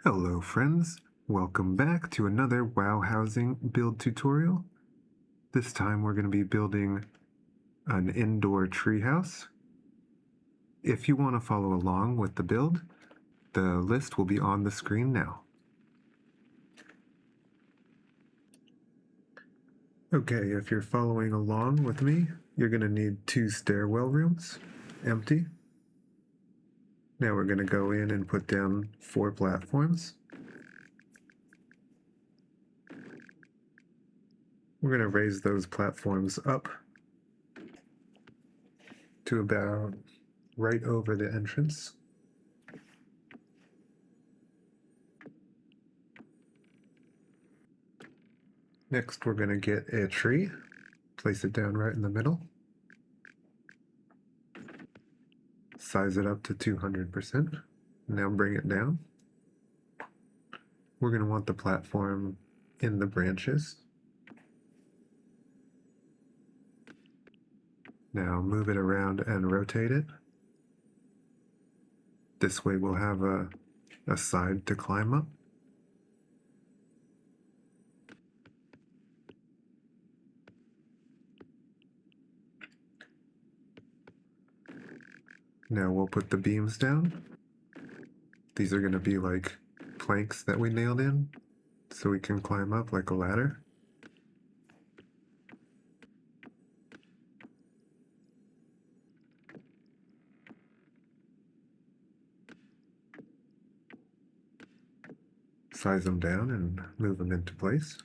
Hello friends, welcome back to another WoW housing build tutorial. This time we're going to be building an indoor treehouse. If you want to follow along with the build, the list will be on the screen now. Okay, if you're following along with me, you're going to need 2 stairwell rooms, empty. Now we're going to go in and put down 4 platforms. We're going to raise those platforms up to about right over the entrance. Next, we're going to get a tree, place it down right in the middle, size it up to 200%. Now bring it down. We're going to want the platform in the branches. Now move it around and rotate it. This way we'll have a side to climb up. Now we'll put the beams down. These are going to be like planks that we nailed in, so we can climb up like a ladder. Size them down and move them into place.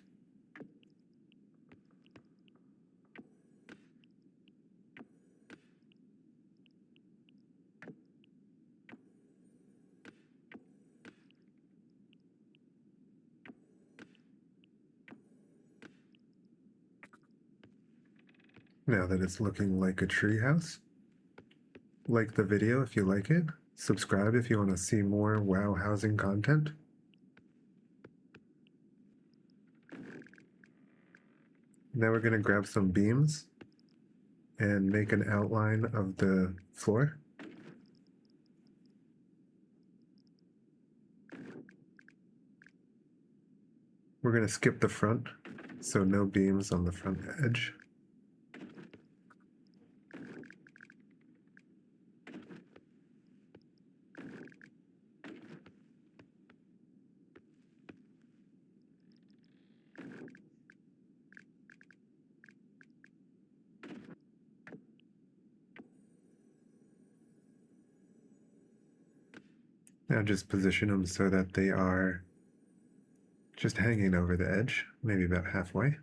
Now that it's looking like a treehouse, like the video if you like it, subscribe if you want to see more WoW housing content. Now we're going to grab some beams and make an outline of the floor. We're going to skip the front, so no beams on the front edge. Now just position them so that they are just hanging over the edge, maybe about halfway.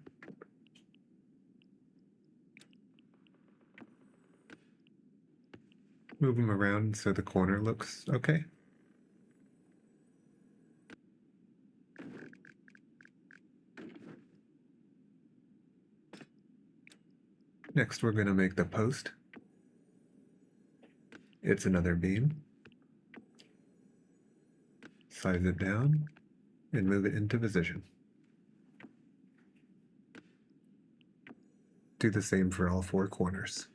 Move them around so the corner looks okay. Next we're going to make the post. It's another beam. Size it down and move it into position. Do the same for all 4 corners.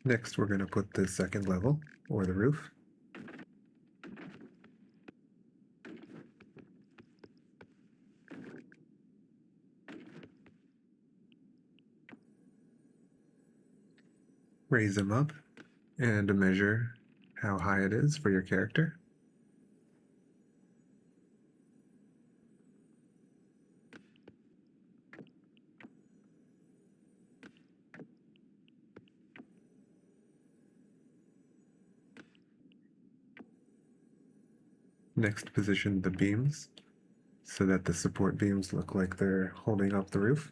Next, we're going to put the second level, or the roof. Raise them up and measure how high it is for your character. Next, position the beams so that the support beams look like they're holding up the roof.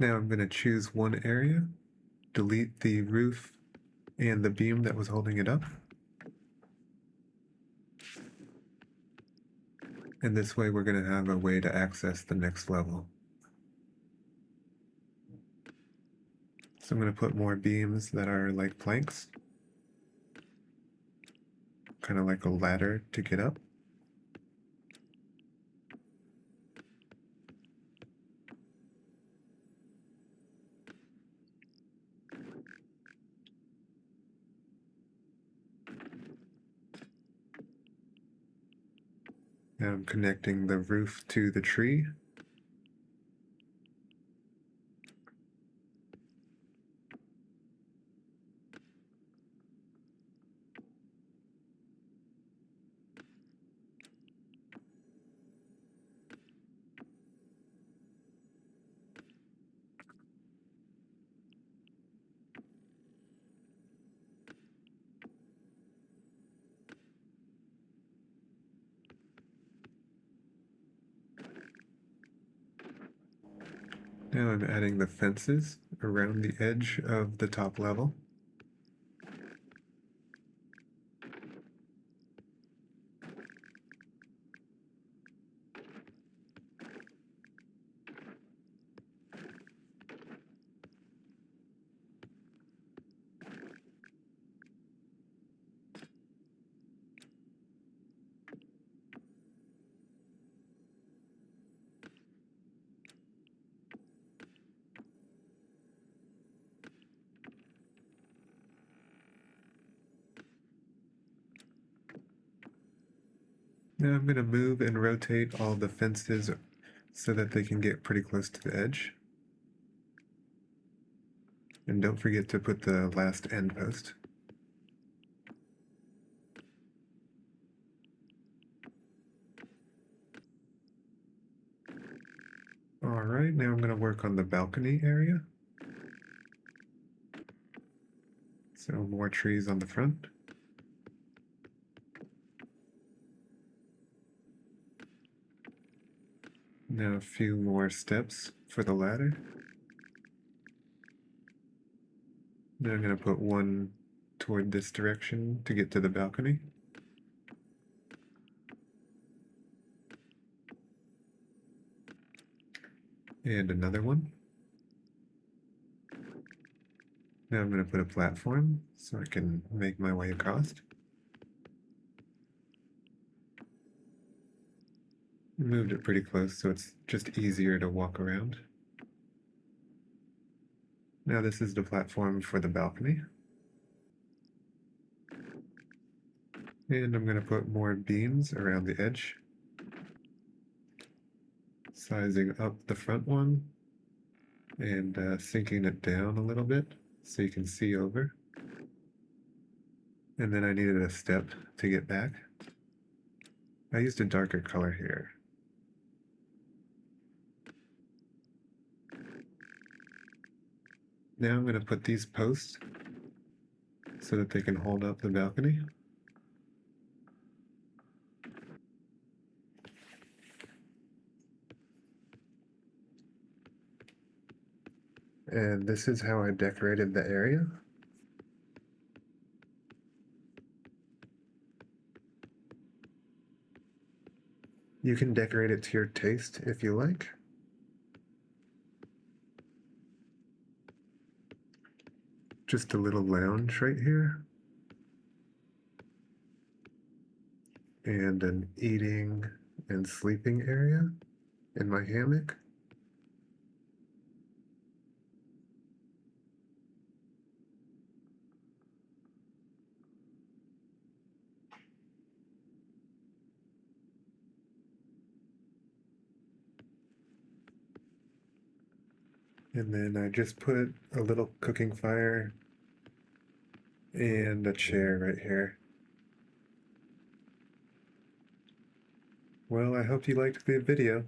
Now I'm going to choose one area, delete the roof and the beam that was holding it up. And this way we're going to have a way to access the next level. So I'm going to put more beams that are like planks, kind of like a ladder to get up. Now I'm connecting the roof to the tree. Now I'm adding the fences around the edge of the top level. Now I'm going to move and rotate all the fences so that they can get pretty close to the edge. And don't forget to put the last end post. Alright, now I'm going to work on the balcony area. So more trees on the front. Now a few more steps for the ladder. Now I'm going to put one toward this direction to get to the balcony. And another one. Now I'm going to put a platform so I can make my way across. Moved it pretty close so it's just easier to walk around. Now this is the platform for the balcony. And I'm going to put more beams around the edge. Sizing up the front one and sinking it down a little bit so you can see over. And then I needed a step to get back. I used a darker color here. Now I'm going to put these posts so that they can hold up the balcony. And this is how I decorated the area. You can decorate it to your taste if you like. Just a little lounge right here. And an eating and sleeping area in my hammock. And then I just put a little cooking fire and a chair right here. Well, I hope you liked the video.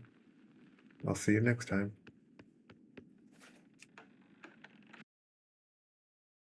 I'll see you next time.